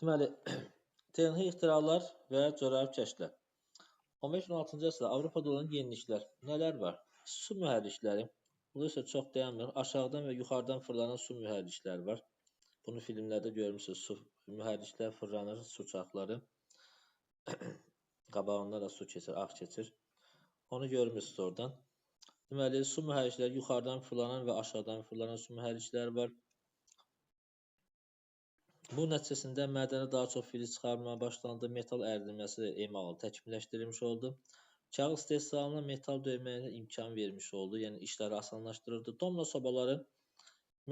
Deməli, texniki ixtiralar və coğrafi kəşflər. 15-16-cı əsrdə Avropada olan yeniliklər nələr var? Su mühərrikləri. Bu isə çox dayanmır. Aşağıdan və yuxarıdan fırlanan su mühərrikləri var. Bunu filmlərdə görmüsünüz. Su mühərriklər fırlanır, su çarxları. Qabağında da su keçir, ağ keçir. Onu görmüsünüz oradan. Deməli, su mühərrikləri yuxarıdan fırlanan və aşağıdan fırlanan su mühərrikləri var. Bu nəticəsində mədəni daha çox filiz çıxarmaya başlandı, metal əridilməsi emalı təkmilləşdirilmiş oldu. Kağız istehsalına metal döyməyinə imkan vermiş oldu, yəni işləri asanlaşdırırdı. Domna sobaları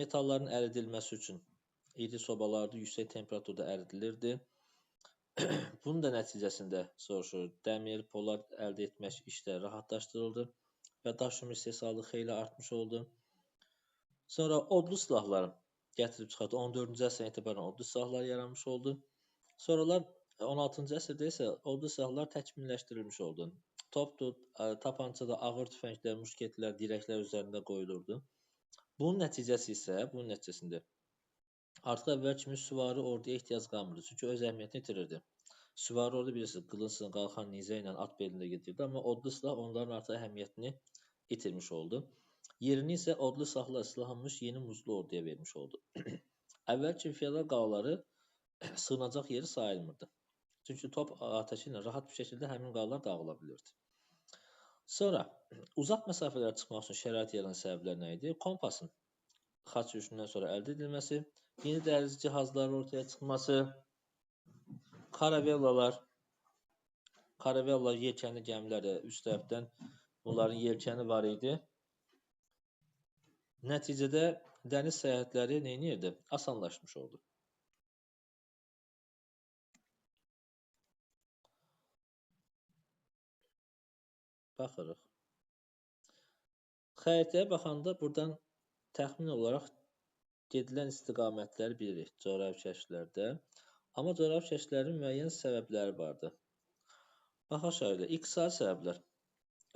metalların əridilməsi üçün iri sobalarda yüksək temperaturda əridilirdi. Bunun da nəticəsində soruşur, dəmir, polad əldə etmək işləri rahatlaşdırıldı və daşıma istehsalı xeyli artmış oldu. Sonra odlu silahların gətirib çıxardı. 14-cü əsrdən etibarən odlu silahlar yaranmış oldu. Sonralar 16-cı əsrdə isə odlu silahlar təkmilləşdirilmiş oldu. Topdur, tapançada ağır tüfənglər, muşketlər, dirəklər üzərində qoyulurdu. Bunun nəticəsində artıq əvvəl kimi süvari orduya ehtiyac qalmırdı. Çünki öz əhəmiyyətini itirirdi. Süvari ordu bilirsiniz, qılıncla, qalxan nizə ilə at belində gedirdi. Amma odlu silah onların artıq əhəmiyyətini itirmiş oldu. Yerini isə odlu silahla silahlanmış yeni muzlu orduya vermiş oldu. Əvvəlki feodal qalaları sığınacaq yeri sayılmırdı. Çünki top atəşi ilə rahat bir şəkildə həmin qalalar dağıla bilirdi. Sonra uzaq məsafələrə çıxmaq üçün şərait yaradan səbəblər nə idi? Kompasın xaç yürüşündən sonra əldə edilməsi, yeni dəhliz cihazların ortaya çıxması, karavellalar yelkənli gəmilərdə üst tərəfdən bunların yelkəni var idi. Nəticədə dəniz səyahətləri nə edirdi? Asanlaşmış oldu. Baxırıq. Xəritəyə baxanda buradan təxmin olaraq gedilən istiqamətləri bilirik coğrafi kəşflərdə. Amma coğrafi kəşflərin müəyyən səbəbləri vardı. Baxaq şöyle, iqtisadi səbəblər.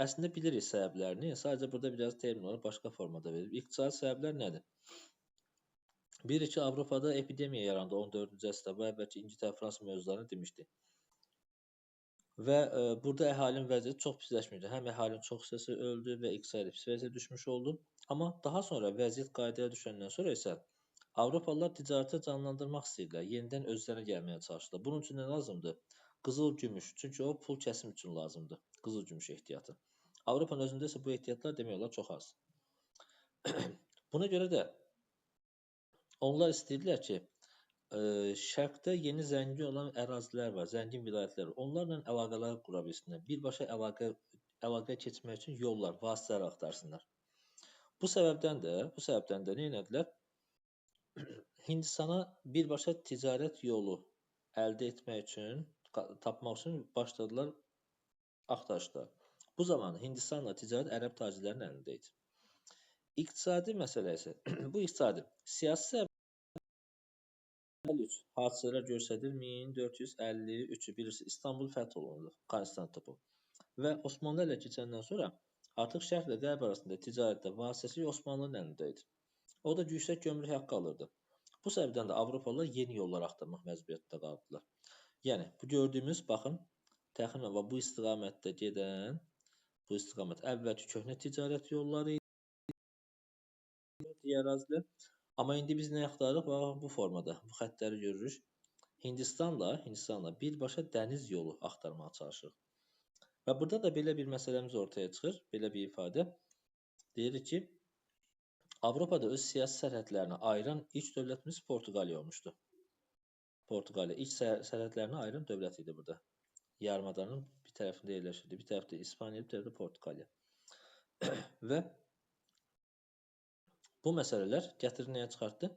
Əslində bilirik səbəblərini, sadəcə burada biraz termin olaraq başqa formada verilib. İqtisadi səbəblər nədir? Biri ki, Avropada epidemiya yarandı 14-cü əsrdə, bu əvvəlki İngiltərə, Fransa mövzularını demişdik. Və burada əhalinin vəziyyəti çox pisləşmişdi. Həm əhalinin çox hissəsi öldü və iqtisadi pis vəziyyətə düşmüş oldu. Amma daha sonra vəziyyət qaydaya düşəndən sonra isə Avropalılar ticarəti canlandırmaq istəyirlər, yenidən özlərinə gəlməyə çalışdılar. Bunun üçün nə lazımdır? Qızıl gümüş, çünki o pul kəsim üçün lazımdır. Qızıl gümüş ehtiyatı. Avropanın özündə isə bu ehtiyatlar demək olar çox az. Buna görə də onlar istəyirdilər ki, şərqdə yeni zəngin olan ərazilər var, zəngin vilayətlər var. Onlarla əlaqələr qura bilsinlər. Birbaşa əlaqə keçmək üçün yollar, vasitələr axtarsınlar. Bu səbəbdən də nə etdilər? Hindistana birbaşa ticarət yolu əldə etmək üçün, tapmaq üçün başladılar axtarışlar. Bu zaman Hindistanla ticarət ərəb tacirlərinin əlində idi. İqtisadi məsələ isə, bu iqtisadi, siyasi səbəb hadisələr göstərir 1453-ü bilirsiniz, İstanbul fəth olundu, Konstantinople. Və Osmanlı ələ keçəndən sonra artıq şərqlə qərb arasında ticarətdə vasitəçilik Osmanlının əlində idi. O da yüksək gömrük haqqı alırdı. Bu səbəbdən də Avropalılar yeni yollar axtarmaq məcburiyyətində qaldılar. Yəni, bu gördüyümüz, baxın, təxminən bu istiqamətdə gedən, bu istiqamət əvvəlki köhnə ticarət yolları idi, ərazilər. Amma indi biz nə axtarırıq? Baxın, bu formada, bu xəttləri görürük. Hindistanla birbaşa dəniz yolu axtarmağa çalışırıq. Və burada da belə bir məsələmiz ortaya çıxır, belə bir ifadə. Deyirik ki, Avropada öz siyasi sərhədlərini ayıran ilk dövlətimiz Portuqaliya olmuşdu. Portuqaliya ilk sərhədlərini ayıran dövlət idi burada. Yarımadanın bir tərəfində yerləşirdi. Bir tərəfdə İspaniya, bir tərəfdə Portuqaliya. Və bu məsələlər gətirib nəyə çıxartdı?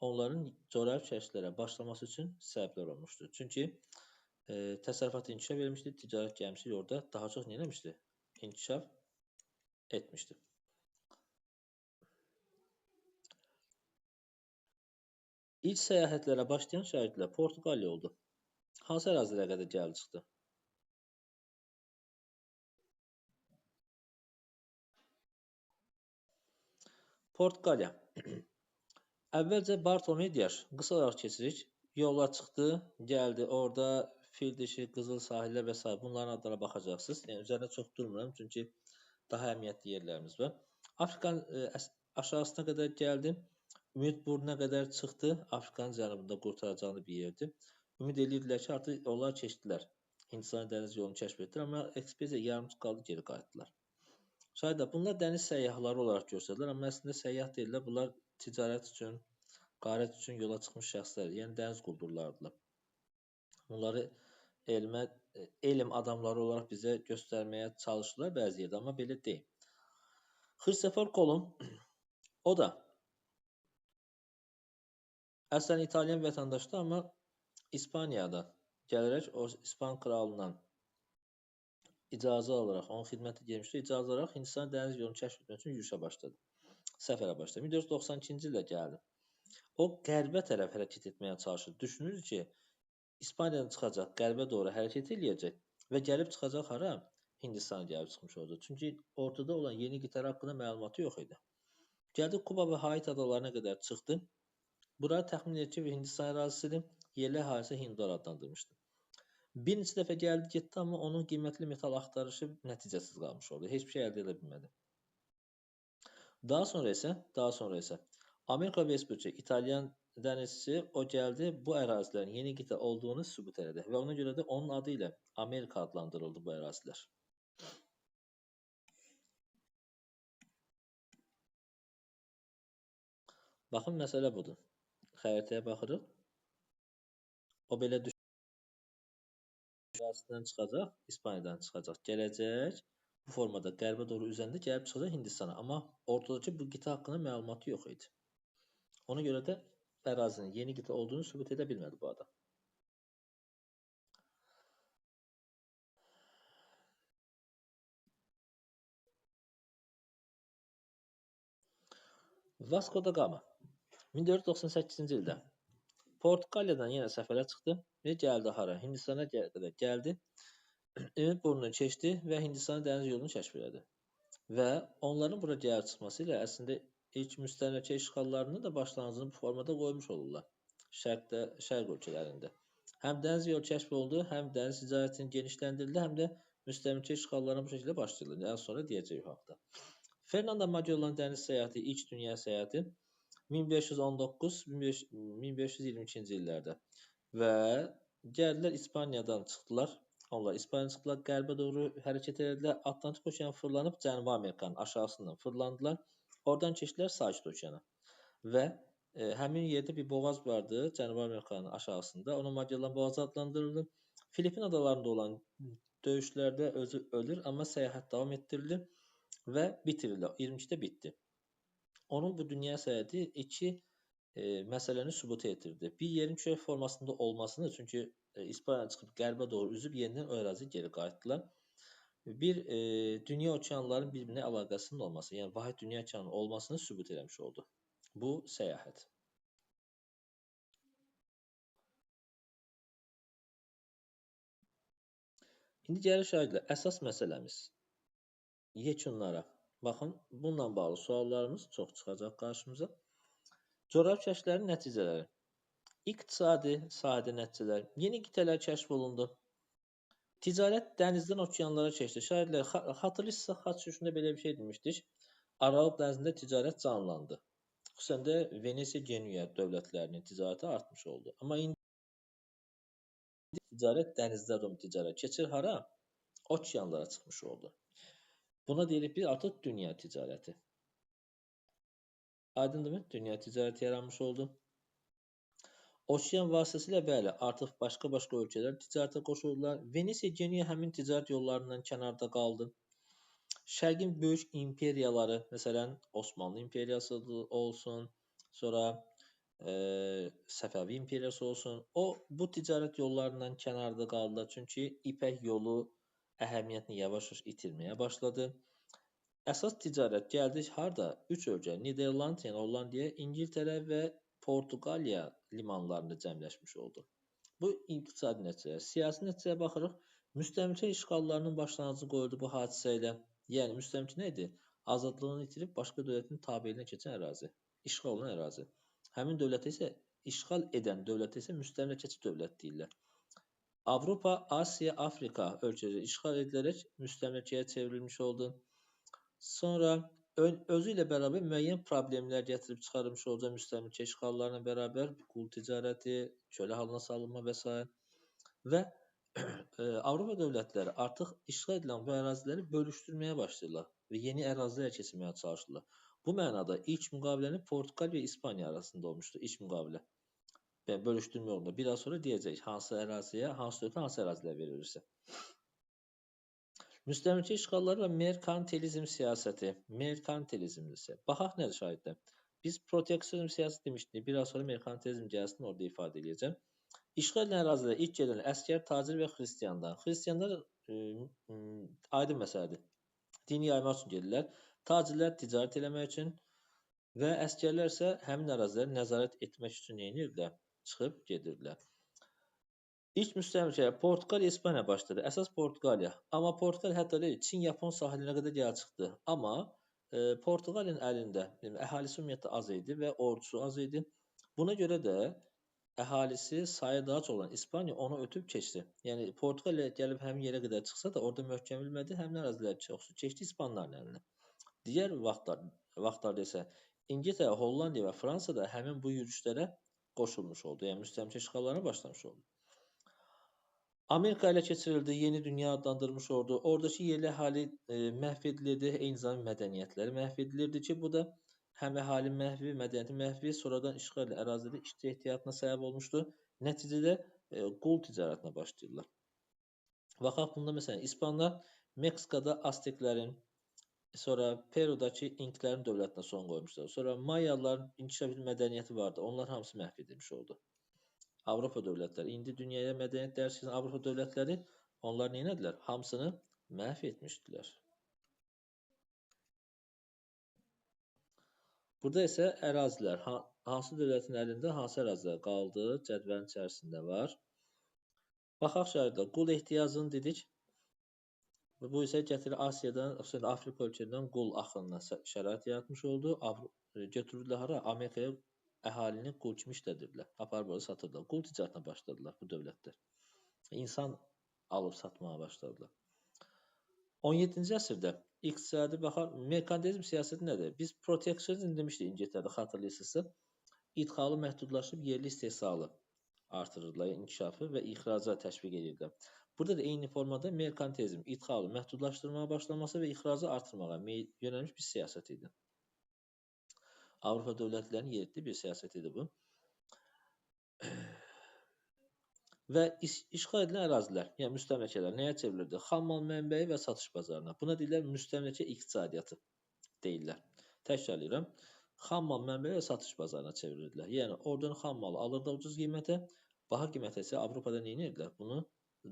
Onların coğrafi kəşflərə başlaması üçün səbəblər olmuşdu. Çünki təsərrüfat inkişaf etmişdi, ticarət gəmisi orada daha çox nə etmişdi? İnkişaf etmişdi. İlk səyahətlərə başlayan şəhidlər Portuqaliya oldu. Hansı ərazilərə qədər gəlib çıxdı? Portuqaliya. Əvvəlcə Bartolomeu Dias, qısa olaraq keçirik, yola çıxdı, gəldi. Orada Fil dişi, Qızıl sahillər və s. bunların adlara baxacaqsınız. Yəni üzərində çox durmuram, çünki daha əhəmiyyətli yerlərimiz var. Afrikanın aşağısına qədər gəldi. Ümid burnuna qədər çıxdı. Afrikanın cənubunda qurtaracağını bir yerdir. Ümid edirdilər ki, artıq onlar keçdilər. Hindistan dəniz yolunu kəşf etdilər, amma ekspediya yarımçıq qaldı, geri qayıtdılar. Şayda bunlar dəniz səyyahları olaraq göstərdilər, amma əslində səyyah deyirlər. Bunlar ticarət üçün, qarət üçün yola çıxmış şəxslər, yəni dəniz quldurlardılar. Bunları elm adamları olaraq bizə göstərməyə çalışırlar bəzi yerdə, amma belə deyil. Christopher Kolumb, o da əslən İtalyan vətəndaşdır, amma İspaniyada gələrək o İspan kralından icazə alaraq, onun xidmətə girmişdi, icazə alaraq Hindistan dəniz yolunu kəşf etmək üçün yürüşə başladı. Səfərə başladı. 1492-ci ildə gəldi. O qərbə tərəf hərəkət etməyə çalışır. Düşünür ki, İspaniyadan çıxacaq, qərbə doğru hərəkət eləyəcək və gəlib çıxacaq hara? Hindistana gəlib çıxmış olacaq. Çünki ortada olan yeni qitələr haqqında məlumatı yox idi. Gəldi Kuba və Haiti adalarına qədər çıxdı. Bura təxmin edir ki, Hindistan ərazisidir. Yerli əhalisi Hindlar adlandırmışdı. Bir neçə dəfə gəldi, getdi, amma onun qiymətli metal axtarışı nəticəsiz qalmış oldu. Heç bir şey əldə edə bilmədi. Daha sonra isə Amerika Vespucci, İtalyan dənizçisi, o gəldi, bu ərazilərin yeni qitə olduğunu sübut elədi və ona görə də onun adı ilə Amerika adlandırıldı bu ərazilər. Baxın, məsələ budur. Xəritəyə baxırıq. O belə ərazisindən çıxacaq, İspaniyadan çıxacaq, gələcək. Bu formada qərbə doğru üzəndə gəlib çıxacaq Hindistana. Amma ortadakı bu qitə haqqında məlumatı yox idi. Ona görə də ərazinin yeni qitə olduğunu sübut edə bilmədi bu adam. Vasco da Gama 1498-ci ildə Portuqaliyadan yenə səfərə çıxdı və gəldi hara? Hindistana qədər gəldi. Ümid burnunu keçdi və Hindistan dəniz yolunu kəşf elədi. Və onların bura gəlib çıxması ilə əslində ilk müstəmləkə işğallarının da başlanğıcını bu formada qoymuş olurlar. Şərq ölkələrində. Həm dəniz yolu kəşf oldu, həm dəniz ticarətini genişləndirildi, həm də müstəmləkə işğallarına bu şəkildə başlayıldı. Daha sonra deyəcəyik o haqda. Fernando Magellan dəniz səyahəti, ilk dünya səyahəti 1519-1522-ci illərdə və gəldilər İspaniyadan çıxdılar. Onlar İspaniyadan çıxdılar, qərbə doğru hərəkət etdilər. Atlantik okeanı fırlanıb Cənubi Amerikanın aşağısından fırlandılar. Oradan keçdilər Sakit okeana. Və həmin yerdə bir boğaz vardı Cənubi Amerikanın aşağısında. Ona Magellan boğazı adlandırıldı. Filipin adalarında olan döyüşlərdə özü ölür, amma səyahət davam etdirilir və bitirilir. 22-də bitdi. Onun bu dünya səyahəti iki məsələni sübut etirdi. Bir yerin kürək formasında olmasını, çünki İspaniyadan çıxıb qərbə doğru üzüb yenidən o əraziyə geri qayıtdılar. Bir dünya okeanların bir-birinə əlaqəsinin olması, yəni vahid dünya okeanının olmasını sübut eləmiş oldu bu səyahət. İndi gəlir şahidlər, əsas məsələmiz yekunlara. Baxın, bununla bağlı suallarımız çox çıxacaq qarşımıza. Coğrafi kəşflərin nəticələri. İqtisadi sahədə nəticələr. Yeni qitələr kəşf olundu. Ticarət dənizdən okeanlara keçdi. Şahidlər, xatırlayırsınızsa, xaç sürüşündə belə bir şey demişdik. Aralıq dənizində ticarət canlandı. Xüsusən də Venesiya, Genuya dövlətlərinin ticarəti artmış oldu. Amma indi ticarət dənizdə ticarət keçir hara? Okeanlara çıxmış oldu. Buna deyirik biz artıq dünya ticarəti. Aydındırmı? Dünya ticarəti yaranmış oldu. Okean vasitəsilə bəli, artıq başqa ölkələr ticarətə qoşuldular. Venesiya, Genuya həmin ticarət yollarından kənarda qaldı. Şərqin böyük imperiyaları, məsələn, Osmanlı imperiyası olsun, sonra Səfəvi imperiyası olsun, bu ticarət yollarından kənarda qaldılar. Çünki İpək yolu əhəmiyyətini yavaş-yavaş itirməyə başladı. Əsas ticarət gəldi harda? 3 ölkə, Niderland, yəni Hollandiya, İngiltərə və Portuqaliya limanlarında cəmləşmiş oldu. Bu iqtisadi nəticələr. Siyasi nəticəyə baxırıq. Müstəmləkə işğallarının başlanğıcı qoyuldu bu hadisə ilə. Yəni müstəmləkə nə idi? Azadlığını itirib başqa dövlətin tabeliyinə keçən ərazi, işğal olunan ərazi. Həmin dövlətə isə işğal edən dövlətə isə müstəmləkəçi dövlət deyirlər. Avropa, Asiya, Afrika ölkələri işğal edilərək müstəmləkəyə çevrilmiş oldu. Sonra özü ilə bərabər müəyyən problemlər gətirib çıxarmış olacaq müstəmləkə işğallarla bərabər qul ticarəti, kölə halına salınma və s. Və Avropa dövlətləri artıq işğal edilən bu əraziləri bölüşdürməyə başlayırlar və yeni ərazilər keçirməyə çalışırlar. Bu mənada ilk müqaviləni Portuqal və İspaniya arasında olmuşdu, ilk müqavilə. Və bölüşdürmə yolunda. Biraz sonra deyəcək hansı əraziyə, hansı dövlətə hansı ərazilər verilirsə. Müstəmləkə işğalları və merkantilizm siyasəti. Merkantilizm isə. Baxaq nədir şahiddə? Biz proteksionizm siyasəti demişdik. Biraz sonra merkantilizm gəlsin, orada ifadə edəcəm. İşğal edilən ərazilərə ilk gedən əskər, tacir və xristianlar. Xristianlar aydın məsələdir. Dini yaymaq üçün gedirlər. Tacirlər ticarət eləmək üçün və əskərlər isə həmin əraziləri nəzarət etmək üçün edirlər, çıxıb gedirlər. İlk müstəmləkəyə Portuqal, İspaniya başladı. Əsas Portuqaliya. Amma Portuqal hətta deyil, Çin-Yapon sahilinə qədər gəlib çıxdı. Amma Portuqalın əlində əhalisi ümumiyyətlə az idi və ordusu az idi. Buna görə də əhalisi sayı daha çox olan İspaniya onu ötüb keçdi. Yəni Portuqaliya gəlib həmin yerə qədər çıxsa da orada möhkəm bilmədi, həmin ərazilər çoxsu keçdi İspanların əlinə. Digər vaxtlarda isə İngiltərə, Hollandiya və Fransa da həmin bu yürüşlərə qoşulmuş oldu. Yəni müstəmləkə işğallarına başlamış oldu. Amerika ilə keçirildi, yeni dünya adlandırılmış oldu. Oradakı yerli əhali məhv edilirdi, eyni zamanda mədəniyyətləri məhv edilirdi ki, bu da həm əhali məhvi, mədəniyyəti məhvi, sonradan işğal edilən ərazidə işçi ehtiyatına səbəb olmuşdu. Nəticədə qul ticarətinə başlayırlar. Baxaq bunda məsələn İspanlar Meksikada Azteklərin, sonra Perudakı İnklərin dövlətinə son qoymuşlar. Sonra Mayalıların inkişaf etmiş mədəniyyəti vardı. Onlar hamısı məhv edilmiş oldu. Avropa dövlətləri. İndi dünyaya mədəniyyət dərsi keçən Avropa dövlətləri onlar nə etdilər? Hamısını məhv etmişdilər. Burada isə ərazilər. Hansı dövlətin əlində hansı ərazilər qaldı? Cədvəlin içərisində var. Baxaq şəhərdə. Qul ehtiyacını dedik. Bu isə gətirir Asiyadan, Afrika ölkələrindən qul axınına şərait yaratmış oldu. Götürürlər hara? Amerikaya əhalini qul kimi işlədirdilər. Aparıb orada satırdılar. Qul ticarətinə başladılar bu dövlətlər. İnsan alıb satmağa başladılar. 17-ci əsrdə iqtisadi baxar, merkantilizm siyasəti nədir? Biz proteksionizm demişdik İngiltərədə, xatırlayırsınızsa. İdxalı məhdudlaşıb yerli istehsalı artırırdılar, inkişafı və ixraca təşviq edirlər. Burada da eyni formada merkantilizm, idxalı məhdudlaşdırmağa başlaması və ixracı artırmağa yönəlmiş bir siyasət idi. Avropa dövlətlərinin yeritdiyi bir siyasət idi bu. Və işğal edilən ərazilər, yəni müstəmləkələr nəyə çevrilirdi? Xammal mənbəyi və satış bazarına. Buna deyirlər müstəmləkə iqtisadiyyatı deyirlər. Təkrarlayıram. Xammal mənbəyi və satış bazarına çevirirdilər. Yəni oradan xammalı alırdı ucuz qiymətə, baha qiymətə isə Avropada nə edirdilər? Bunu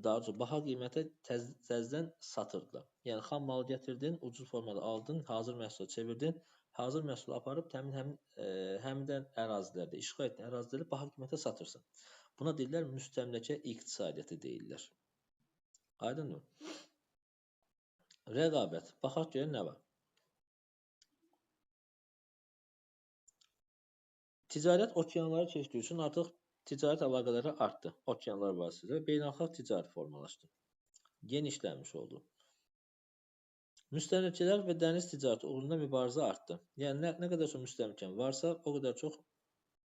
daha çox baha qiymətə təzədən satırdılar. Yəni xammalı gətirdin, ucuz formada aldın, hazır məhsula çevirdin. Hazır məhsulu aparıb həmin ərazilərdə, işğal etdiyin əraziləri baha qiymətə satırsan. Buna deyirlər müstəmləkə iqtisadiyyatı deyirlər. Aydınmı? Rəqabət. Baxaq görək nə var. Ticarət okeanları keçdiyi üçün artıq ticarət əlaqələri artdı. Okeanlar vasitəsilə beynəlxalq ticarət formalaşdı. Genişlənmiş oldu. Müstəmləkələr və dəniz ticarəti uğrunda mübarizə artdı. Yəni nə qədər çox müstəmləkən varsa, o qədər çox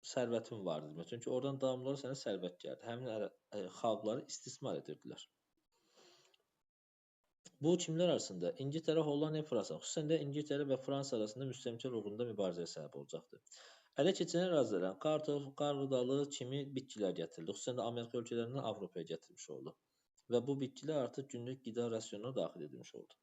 sərvətin vardır. Çünki oradan davamlı sənə sərvət gəldi. Həmin xalqları istismar edirdilər. Bu kimlər arasında? İngiltərə, Hollandiya, Fransa. Xüsusən də İngiltərə və Fransa arasında müstəmləkələr uğrunda mübarizəyə səbəb olacaqdır. Ələ keçirilən ərazilərdən kartof, qarğıdalı kimi bitkilər gətirildi. Xüsusən də Amerika ölkələrindən Avropaya gətirilmiş oldu. Və bu bitkilər artıq günlük qida rasionuna daxil edilmiş oldu.